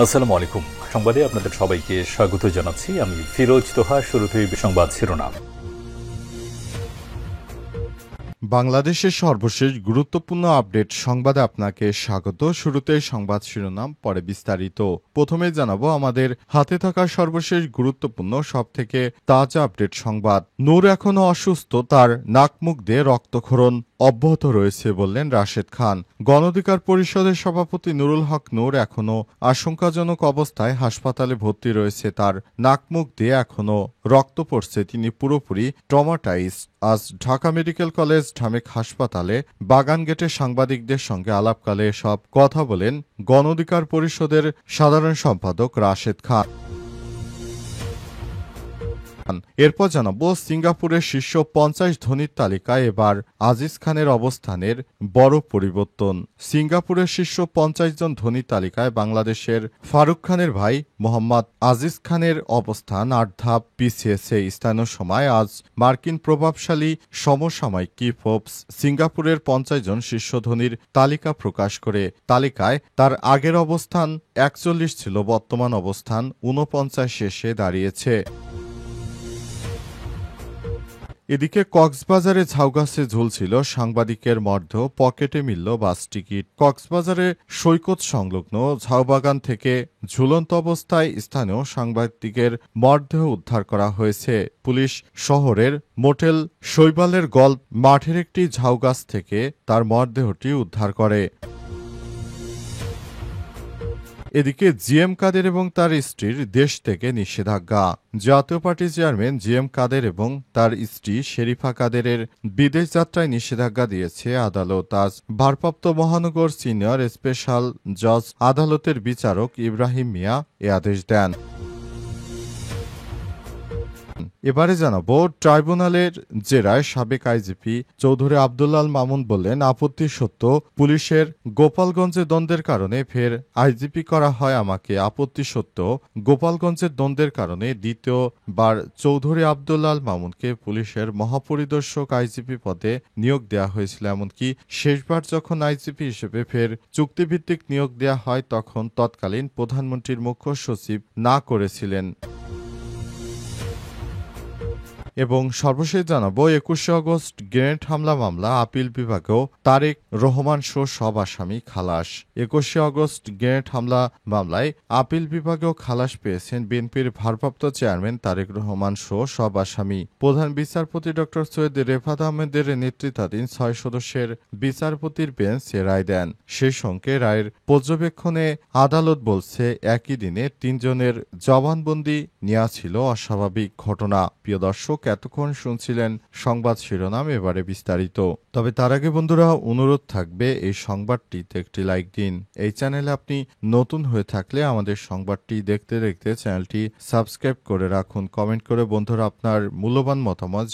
আসসালামু আলাইকুম। সংবাদে আপনাদের সবাইকে স্বাগত জানাচ্ছি। আমি ফিরোজ তোহা। শুরুতেই সংবাদ শিরোনাম। বাংলাদেশের সর্বশেষ গুরুত্বপূর্ণ আপডেট সংবাদে আপনাকে স্বাগত। শুরুতেই সংবাদ শিরোনাম, পরে বিস্তারিত। প্রথমেই জানাবো আমাদের হাতে থাকা সর্বশেষ গুরুত্বপূর্ণ সবথেকে তাজা আপডেট সংবাদ। নূর এখনও অসুস্থ, তার নাক মুখ দিয়ে রক্তক্ষরণ অব্যাহত রয়েছে বললেন রাশেদ খান। গণ অধিকার পরিষদের সভাপতি নুরুল হক নূর এখনও আশঙ্কাজনক অবস্থায় হাসপাতালে ভর্তি রয়েছে। তার নাক মুখ দিয়ে এখনও রক্ত পড়ছে, তিনি পুরোপুরি ট্রমাটাইজড। আজ ঢাকা মেডিকেল কলেজ ঢামেক হাসপাতালে বাগান গেটে সাংবাদিকদের সঙ্গে আলাপকালে সব কথা বলেন গণ অধিকার পরিষদের সাধারণ সম্পাদক রাশেদ খান। এরপর জানাবো সিঙ্গাপুরের শীর্ষ ৫০ ধনীর তালিকায় এবার আজিজ খানের অবস্থানের বড় পরিবর্তন। সিঙ্গাপুরের শীর্ষ ৫০ জন ধনীর তালিকায় বাংলাদেশের ফারুক খানের ভাই মোহাম্মদ আজিজ খানের অবস্থান ৮ ধাপ পিছিয়েছে। স্থানীয় সময় আজ মার্কিন প্রভাবশালী সমসাময়িক কি ফোর্বস সিঙ্গাপুরের ৫০ জন শীর্ষ ধনীর তালিকা প্রকাশ করে। তালিকায় তার আগের অবস্থান ৪১ ছিল, বর্তমান অবস্থান ৪৯ এসে দাঁড়িয়েছে। এদিকে কক্সবাজারে ঝাউগাছে ঝুলছিল সাংবাদিকের মরদেহ, পকেটে মিলল বাস টিকিট। কক্সবাজারে সৈকত সংলগ্ন ঝাউবাগান থেকে ঝুলন্ত অবস্থায় স্থানীয় সাংবাদিকের মরদেহ উদ্ধার করা হয়েছে। পুলিশ শহরের মোটেল শৈবালের গল্প মাঠের একটি ঝাউগাছ থেকে তার মরদেহটি উদ্ধার করে। এদিকে জিএম কাদের এবং তার স্ত্রীর দেশ থেকে নিষেধাজ্ঞা। জাতীয় পার্টির চেয়ারম্যান জিএম কাদের এবং তার স্ত্রী শেরিফা কাদেরের বিদেশ যাত্রায় নিষেধাজ্ঞা দিয়েছে আদালত। আজ ভারপ্রাপ্ত মহানগর সিনিয়র স্পেশাল জজ আদালতের বিচারক ইব্রাহিম মিয়া এ আদেশ দেন। এবারে জানাবো ট্রাইব্যুনালের জেরায় সাবেক আইজিপি চৌধুরী আব্দুল্লাল মামুন বললেন, আপত্তি সত্য, পুলিশের গোপালগঞ্জে দ্বন্দ্বের কারণে ফের আইজিপি করা হয় আমাকে। আপত্তি সত্য, গোপালগঞ্জের দ্বন্দ্বের কারণে দ্বিতীয়বার চৌধুরী আব্দুল্লাল মামুনকে পুলিশের মহাপরিদর্শক আইজিপি পদে নিয়োগ দেওয়া হয়েছিল। এমনকি শেষবার যখন আইজিপি হিসেবে ফের চুক্তিভিত্তিক নিয়োগ দেওয়া হয় তখন তৎকালীন প্রধানমন্ত্রীর মুখ্য সচিব না করেছিলেন। এবং সর্বশেষ জানাবো ২১শে আগস্ট গ্রেনেড হামলা মামলা আপিল বিভাগেও তারেক রহমান সহ সব আসামি খালাস। ২১শে আগস্ট গ্রেনেড হামলা মামলায় আপিল বিভাগেও খালাস পেয়েছেন বিএনপির ভারপ্রাপ্ত চেয়ারম্যান তারেক রহমান সহ সব আসামি। প্রধান বিচারপতি ড সৈয়দ রেফাত আহমেদের নেতৃত্বাধীন ৬ সদস্যের বিচারপতির বেঞ্চ এ রায় দেন। সেই সঙ্গে রায়ের পর্যবেক্ষণে আদালত বলছে, একই দিনে ৩ জনের জবানবন্দি নেওয়া ছিল অস্বাভাবিক ঘটনা। প্রিয় দর্শক, এতক্ষণ শুনছিলেন সংবাদ শিরোনাম, এবারে বিস্তারিত। তবে তার আগে বন্ধুরা অনুরোধ থাকবে এই সংবাদটিতে একটি লাইক দিন। এই চ্যানেলে আপনি নতুন হয়ে থাকলে আমাদের সংবাদটি দেখতে দেখতে চ্যানেলটি সাবস্ক্রাইব করে রাখুন। কমেন্ট করে বন্ধুরা আপনার মূল্যবান মতামত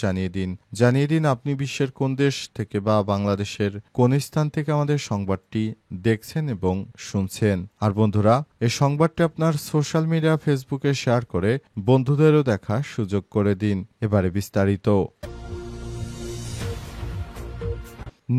জানিয়ে দিন আপনি বিশ্বের কোন দেশ থেকে বা বাংলাদেশের কোন স্থান থেকে আমাদের সংবাদটি দেখছেন এবং শুনছেন। আর বন্ধুরা, এই সংবাদটি আপনার সোশ্যাল মিডিয়া ফেসবুকে শেয়ার করে বন্ধুদেরও দেখার সুযোগ করে দিন। এবারে বিস্তারিত।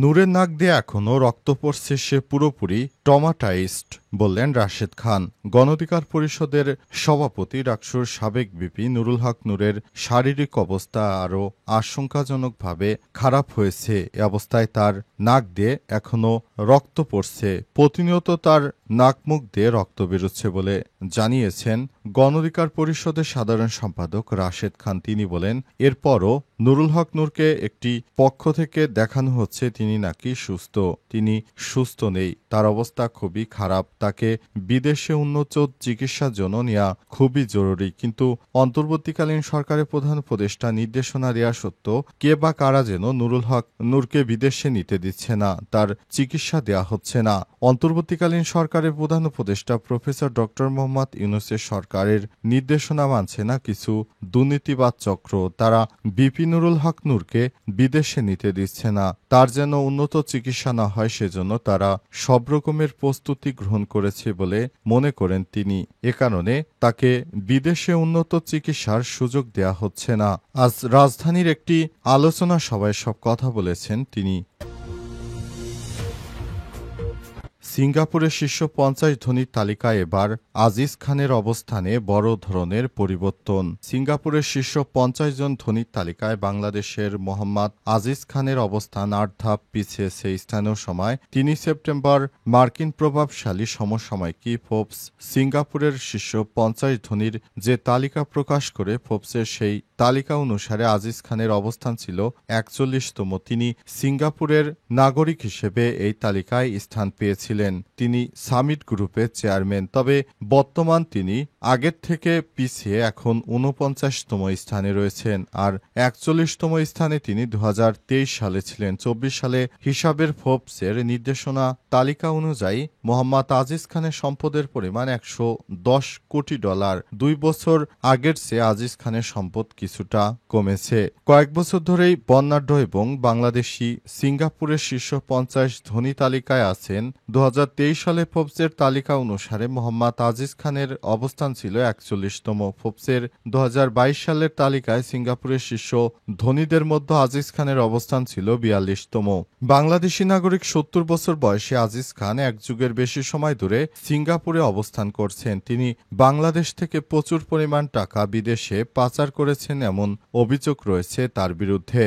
নূরের নাক দিয়ে এখনও রক্ত পড়ছে, সে পুরোপুরি ট্রমাটাইজড বললেন রাশেদ খান। গণ অধিকার পরিষদের সভাপতি ডাকসুর সাবেক বিপি নুরুল হক নূরের শারীরিক অবস্থা আরও আশঙ্কাজনকভাবে খারাপ হয়েছে। এ অবস্থায় তার নাক দিয়ে এখনও রক্ত পড়ছে, প্রতিনিয়ত তার নাক মুখ দিয়ে রক্ত বেরোচ্ছে বলে জানিয়েছেন গণ অধিকার পরিষদের সাধারণ সম্পাদক রাশেদ খান। তিনি বলেন, এরপরও নুরুল হক নূরকে একটি পক্ষ থেকে দেখানো হচ্ছে তিনি নাকি সুস্থ। তিনি সুস্থ নেই, তার অবস্থা খুবই খারাপ, তাকে বিদেশে উন্নত চিকিৎসার জন্য নেওয়া খুবই জরুরি। কিন্তু অন্তর্বর্তীকালীন সরকারের প্রধান উপদেষ্টা নির্দেশনা দেওয়া সত্ত্বেও কে বা কারা যেন নুরুল হক নূরকে বিদেশে নিতে দিচ্ছে না, তার চিকিৎসা দেওয়া হচ্ছে না। অন্তর্বর্তীকালীন সরকারের প্রধান উপদেষ্টা প্রফেসর ড মোহাম্মদ ইউনূসের সরকারের নির্দেশনা মানছে না কিছু দুর্নীতিবাদ চক্র, তারা বিপি নুরুল হক নূরকে বিদেশে নিতে দিচ্ছে না। তার যেন উন্নত চিকিৎসা না হয় সেজন্য তারা সব রকমের প্রস্তুতি গ্রহণ করেছে বলে মনে করেন তিনি। এ কারণে তাকে বিদেশে উন্নত চিকিৎসার সুযোগ দেয়া হচ্ছে না। আজ রাজধানীর একটি আলোচনা সভায় সব কথা বলেছেন তিনি। সিঙ্গাপুরের শীর্ষ ৫০ ধনীর তালিকায় এবার আজিজ খানের অবস্থানে বড় ধরনের পরিবর্তন। সিঙ্গাপুরের শীর্ষ ৫০ জন ধনীর তালিকায় বাংলাদেশের মোহাম্মদ আজিজ খানের অবস্থান ৮ ধাপ পিছিয়েছে। স্থানীয় সময় ৩ সেপ্টেম্বর মার্কিন প্রভাবশালী সমসাময়িকী ফোর্বস সিঙ্গাপুরের শীর্ষ ৫০ ধনীর যে তালিকা প্রকাশ করে ফোর্বসের সেই তালিকা অনুসারে আজিজ খানের অবস্থান ছিল ৪১তম। তিনি সিঙ্গাপুরের নাগরিক হিসেবে এই তালিকায় স্থান পেয়েছিলেন। তিনি সামিট গ্রুপের চেয়ারম্যান। তবে বর্তমান তিনি আগের থেকে পিছিয়ে এখন ৪৯তম স্থানে রয়েছেন। আর ৪১তম স্থানে তিনি ২০২৩ সালে ছিলেন। ২৪ সালে হিসাবের ফোর্বসের নির্দেশনা তালিকা অনুযায়ী মোহাম্মদ আজিজ খানের সম্পদের পরিমাণ $১১০ কোটি। ২ বছর আগের চেয়ে আজিজ খানের সম্পদ কিছুটা কমেছে। কয়েক বছর ধরেই বর্ণাঢ্য এবং বাংলাদেশি সিঙ্গাপুরের শীর্ষ ৫০ ধনী তালিকায় আছেন। ২০২৩ সালে ফোর্বসের তালিকা অনুসারে মোহাম্মদ আজিজ খানের অবস্থান ছিল ৪১তম। ফোর্বসের ২০২২ সালের তালিকায় সিঙ্গাপুরের শীর্ষ ধনীদের মধ্যে আজিজ খানের অবস্থান ছিল ৪২তম। বাংলাদেশি নাগরিক ৭০ বছর বয়সী আজিজ খান এক যুগের বেশি সময় ধরে সিঙ্গাপুরে অবস্থান করছেন। তিনি বাংলাদেশ থেকে প্রচুর পরিমাণ টাকা বিদেশে পাচার করেছেন এমন অভিযোগ রয়েছে তার বিরুদ্ধে।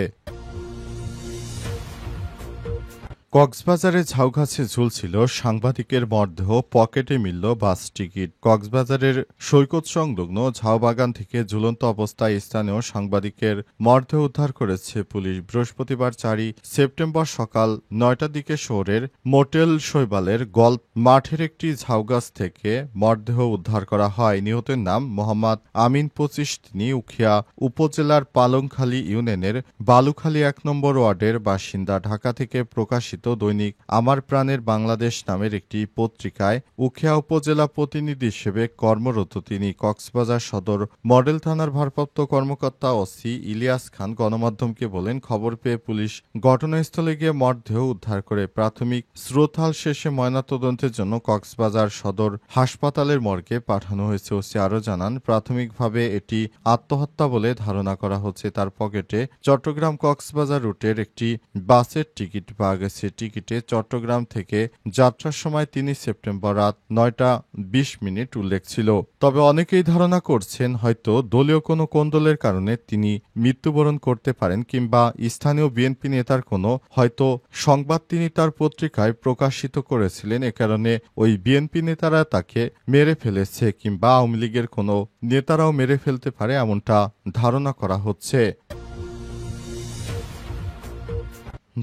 কক্সবাজারে ঝাউগাছে ঝুলছিল সাংবাদিকের মরদেহ, পকেটে মিলল বাস টিকিট। কক্সবাজারের সৈকত সংলগ্ন ঝাউবাগান থেকে ঝুলন্ত অবস্থায় স্থানীয় সাংবাদিকের মরদেহ উদ্ধার করেছে পুলিশ। বৃহস্পতিবার ৪ সেপ্টেম্বর সকাল ৯টার দিকে শহরের মোটেল শৈবালের গল্ফ মাঠের একটি ঝাউগাছ থেকে মরদেহ উদ্ধার করা হয়। নিহতের নাম মোহাম্মদ আমিন ২৫। তিনি উখিয়া উপজেলার পালংখালী ইউনিয়নের বালুখালী ১ নম্বর ওয়ার্ডের বাসিন্দা। ঢাকা থেকে প্রকাশিত দৈনিক আমার প্রাণের বাংলাদেশ নামের একটি পত্রিকায় উখিয়া উপজেলা প্রতিনিধি হিসেবে কর্মরত তিনি। কক্সবাজার সদর মডেল থানার ভারপ্রাপ্ত কর্মকর্তা ওসি ইলিয়াস খান গণমাধ্যমকে বলেন, খবর পেয়ে পুলিশ ঘটনাস্থলে গিয়ে মরদেহ উদ্ধার করে প্রাথমিক শ্রোতাল শেষে ময়নাতদন্তের জন্য কক্সবাজার সদর হাসপাতালের মর্গে পাঠানো হয়েছে। ওসি আরও জানান, প্রাথমিকভাবে এটি আত্মহত্যা বলে ধারণা করা হচ্ছে। তার পকেটে চট্টগ্রাম কক্সবাজার রুটের একটি বাসের টিকিট পাওয়া গেছে। টিকিটে চট্টগ্রাম থেকে যাত্রার সময় ৩ সেপ্টেম্বর রাত ৯টা ২০ উল্লেখ ছিল। তবে অনেকেই ধারণা করছেন হয়তো দলীয় কোনো কোন্দলের কারণে তিনি মৃত্যুবরণ করতে পারেন, কিংবা স্থানীয় বিএনপি নেতার কোনো হয়তো সংবাদ তিনি তার পত্রিকায় প্রকাশিত করেছিলেন। এ কারণে ওই বিএনপি নেতারা তাকে মেরে ফেলেছে, কিংবা আওয়ামী লীগের কোনো নেতারাও মেরে ফেলতে পারে এমনটা ধারণা করা হচ্ছে।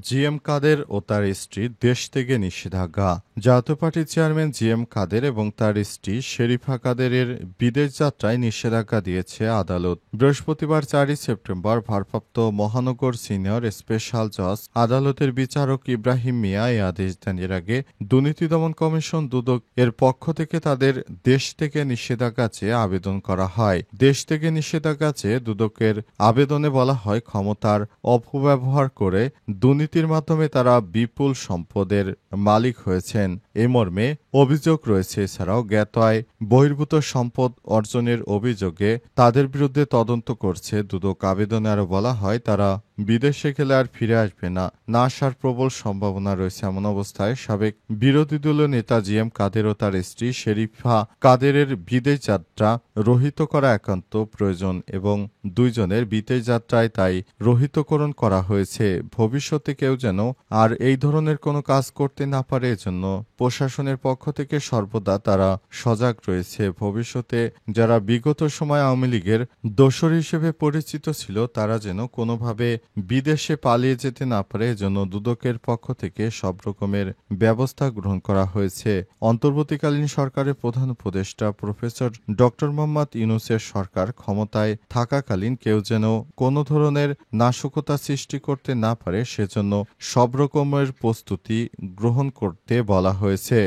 জিএম কাদের ও তার স্ত্রী দেশ থেকে নিষেধাজ্ঞা। জাতীয় পার্টির চেয়ারম্যান জিএম কাদের এবং তার স্ত্রী শেরিফা কাদেরের বিদেশ যাত্রায় নিষেধাজ্ঞা দিয়েছে আদালত। বৃহস্পতিবার ৪ সেপ্টেম্বর ভারপ্রাপ্ত মহানগর সিনিয়র স্পেশাল জজ আদালতের বিচারক ইব্রাহিম মিয়া এই আদেশ দেন। এর আগে দুর্নীতি দমন কমিশন দুদক এর পক্ষ থেকে তাদের দেশ থেকে নিষেধাজ্ঞা চেয়ে আবেদন করা হয়। দেশ থেকে নিষেধাজ্ঞা চেয়ে দুদকের আবেদনে বলা হয়, ক্ষমতার অপব্যবহার করে দুর্নীতির মাধ্যমে তারা বিপুল সম্পদের মালিক হয়েছেন। এ মর্মে অভিযোগ রয়েছে। এছাড়াও জ্ঞাত আয় বহির্ভূত সম্পদ অর্জনের অভিযোগে তাদের বিরুদ্ধে তদন্ত করছে দুদক। আবেদনে আরও বলা হয়, তারা বিদেশে গেলে আর ফিরে আসবে না আসার প্রবল সম্ভাবনা রয়েছে। এমন অবস্থায় সাবেক বিরোধী দলীয় নেতা জিএম কাদের ও তার স্ত্রী শেরিফা কাদেরের বিদেশ যাত্রা রহিত করা একান্ত প্রয়োজন এবং দুইজনের বিদেশ যাত্রায় তাই রহিতকরণ করা হয়েছে। ভবিষ্যতে কেউ যেন আর এই ধরনের কোনো কাজ করতে না পারে, এজন্য প্রশাসনের পক্ষ থেকে সর্বদা তারা সজাগ রয়েছে। ভবিষ্যতে যারা বিগত সময় আওয়ামী লীগের দোসর হিসেবে পরিচিত ছিল তারা যেন কোনোভাবে বিদেশে পালিয়ে যেতে না পারে, এজন্য দুদকের পক্ষ থেকে সব রকমের ব্যবস্থা গ্রহণ করা হয়েছে। অন্তর্বর্তীকালীন সরকারের প্রধান উপদেষ্টা প্রফেসর ড মোহাম্মদ ইউনূসের সরকার ক্ষমতায় থাকাকালীন কেউ যেন কোনো ধরনের নাশকতা সৃষ্টি করতে না পারে, সেজন্য সব রকমের প্রস্তুতি গ্রহণ করতে বলা হয়েছে।